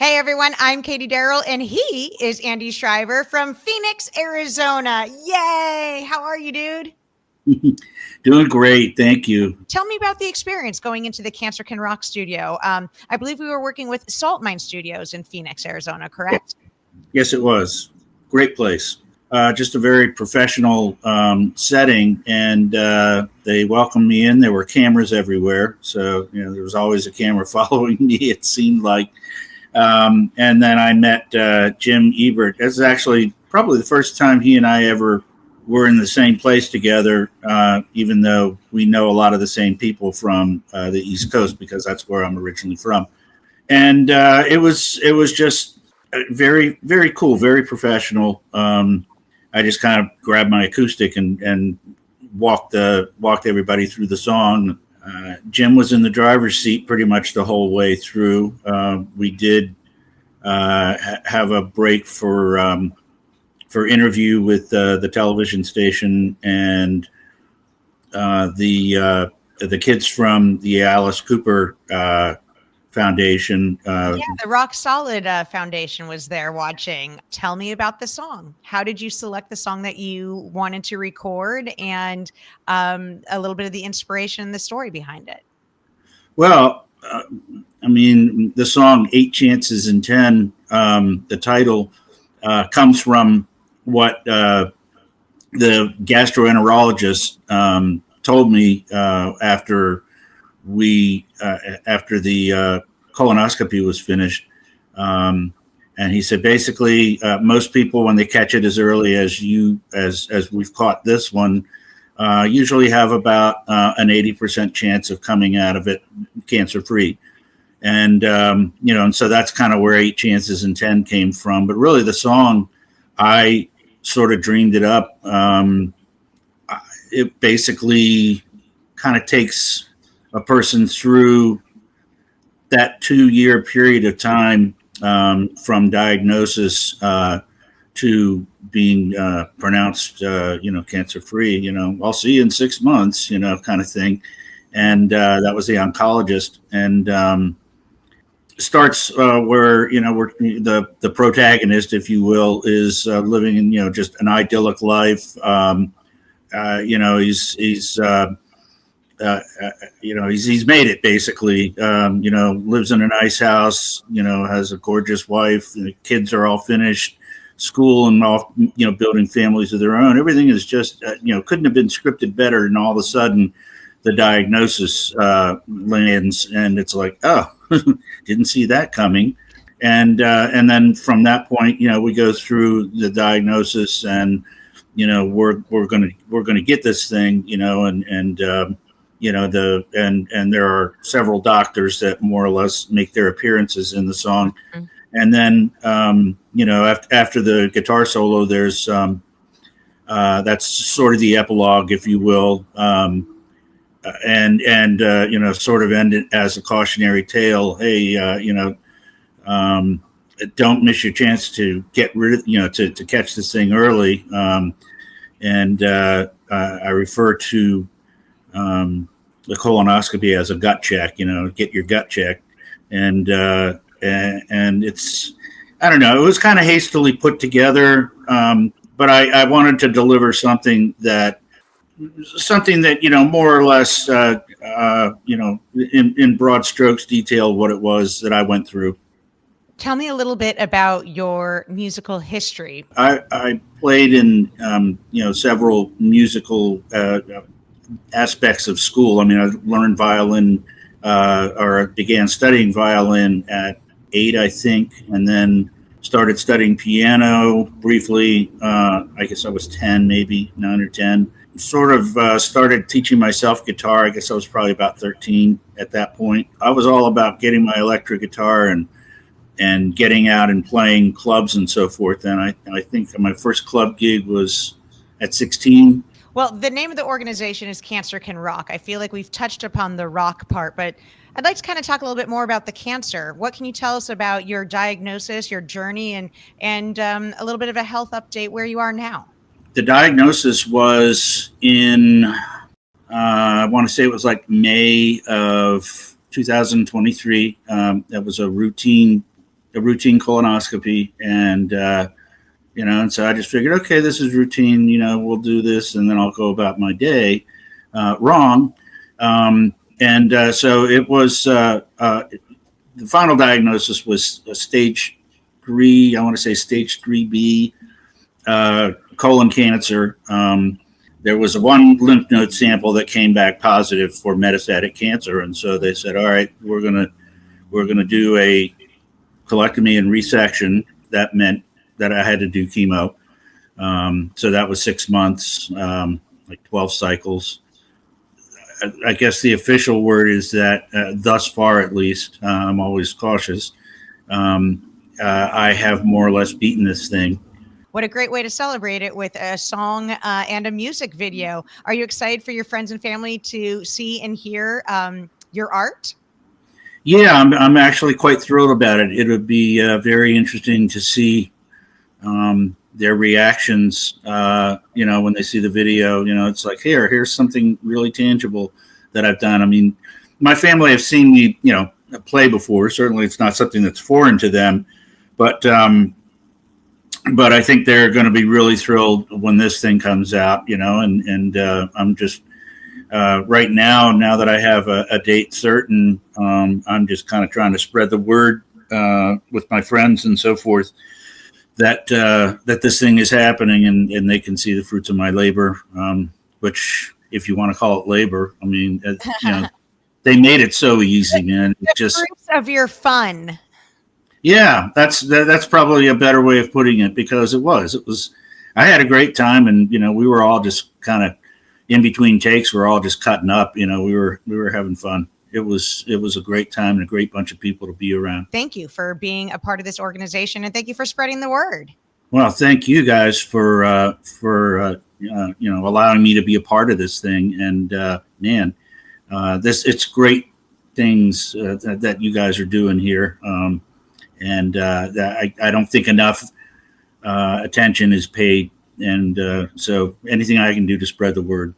Hey everyone, I'm Katie Daryl, and he is Andy Shriver from Phoenix, Arizona. Yay! How are you, dude? Doing great, thank you. Tell me about the experience going into the Cancer Can Rock studio. I believe we were working with Salt Mine Studios in Phoenix, Arizona, correct? Yes, it was. Great place. Just a very professional setting, and they welcomed me in. There were cameras everywhere, so there was always a camera following me. It seemed like, and then I met Jim Ebert. This is actually probably the first time he and I ever were in the same place together, even though we know a lot of the same people from the East Coast because that's where I'm originally from. And it was just very very cool, very professional. I just kind of grabbed my acoustic and walked everybody through the song. Jim was in the driver's seat pretty much the whole way through. We did have a break for interview with the television station and the kids from the Alice Cooper Foundation. Yeah, the Rock Solid Foundation was there watching. Tell me about the song. How did you select the song that you wanted to record, and a little bit of the inspiration and the story behind it? Well, I mean, the song Eight Chances in 10, the title comes from what the gastroenterologist told me after the colonoscopy was finished. And he said, basically, most people, when they catch it as early as we've caught this one, usually have about an 80% chance of coming out of it cancer free. And, and so that's kind of where Eight Chances in 10 came from. But really, the song, I sort of dreamed it up. It basically kind of takes a person through that 2-year period of time from diagnosis to being pronounced, cancer free. I'll see you in 6 months, kind of thing. And that was the oncologist. And starts where where the protagonist, if you will, is living in just an idyllic life. He's made it basically. Lives in a nice house. Has a gorgeous wife. The kids are all finished school and off. Building families of their own. Everything is just couldn't have been scripted better. And all of a sudden, the diagnosis lands, and it's like, oh, didn't see that coming. And then from that point, we go through the diagnosis, and we're gonna get this thing, and there are several doctors that more or less make their appearances in the song. Mm-hmm. And then after the guitar solo, there's that's sort of the epilogue, if you will. And sort of end it as a cautionary tale. Hey, don't miss your chance to get rid of, to catch this thing early. I refer to the colonoscopy as a gut check. Get your gut checked, and it's, I don't know. It was kind of hastily put together, but I wanted to deliver something that more or less in broad strokes detail what it was that I went through. Tell me a little bit about your musical history. I played in several musical aspects of school. I mean, I learned violin or began studying violin at 8, I think, and then started studying piano briefly. I guess I was 10, maybe 9 or 10. Sort of started teaching myself guitar. I guess I was probably about 13 at that point. I was all about getting my electric guitar and getting out and playing clubs and so forth. And I think my first club gig was at 16. Well, the name of the organization is Cancer Can Rock. I feel like we've touched upon the rock part, but I'd like to kind of talk a little bit more about the cancer. What can you tell us about your diagnosis, your journey, and a little bit of a health update where you are now? The diagnosis was in, I want to say it was like May of 2023. That was a routine a routine colonoscopy, and and so I just figured, okay, this is routine. We'll do this, and then I'll go about my day. Wrong, and so it was. The final diagnosis was a stage 3. I want to say stage 3B colon cancer. There was one lymph node sample that came back positive for metastatic cancer, and so they said, "All right, we're gonna do a colectomy and resection." That meant that I had to do chemo. So that was 6 months, like 12 cycles. I guess the official word is that thus far, at least, I'm always cautious. I have more or less beaten this thing. What a great way to celebrate it with a song and a music video. Are you excited for your friends and family to see and hear your art? Yeah, I'm actually quite thrilled about it. It would be very interesting to see their reactions. When they see the video, it's like, here's something really tangible that I've done. I mean, my family have seen me, play before. Certainly, it's not something that's foreign to them, but I think they're going to be really thrilled when this thing comes out. And I'm just right now that I have a date certain, I'm just kind of trying to spread the word with my friends and so forth that this thing is happening, and they can see the fruits of my labor, which, if you want to call it labor, I mean, they made it so easy, man. The fruits of your fun. Yeah, that's probably a better way of putting it, because it was. I had a great time, and we were all just kind of in between takes. We're all just cutting up. We were having fun. It was a great time and a great bunch of people to be around. Thank you for being a part of this organization, and thank you for spreading the word. Well, thank you guys for allowing me to be a part of this thing. And man, it's great things that you guys are doing here. And I don't think enough attention is paid. And so anything I can do to spread the word,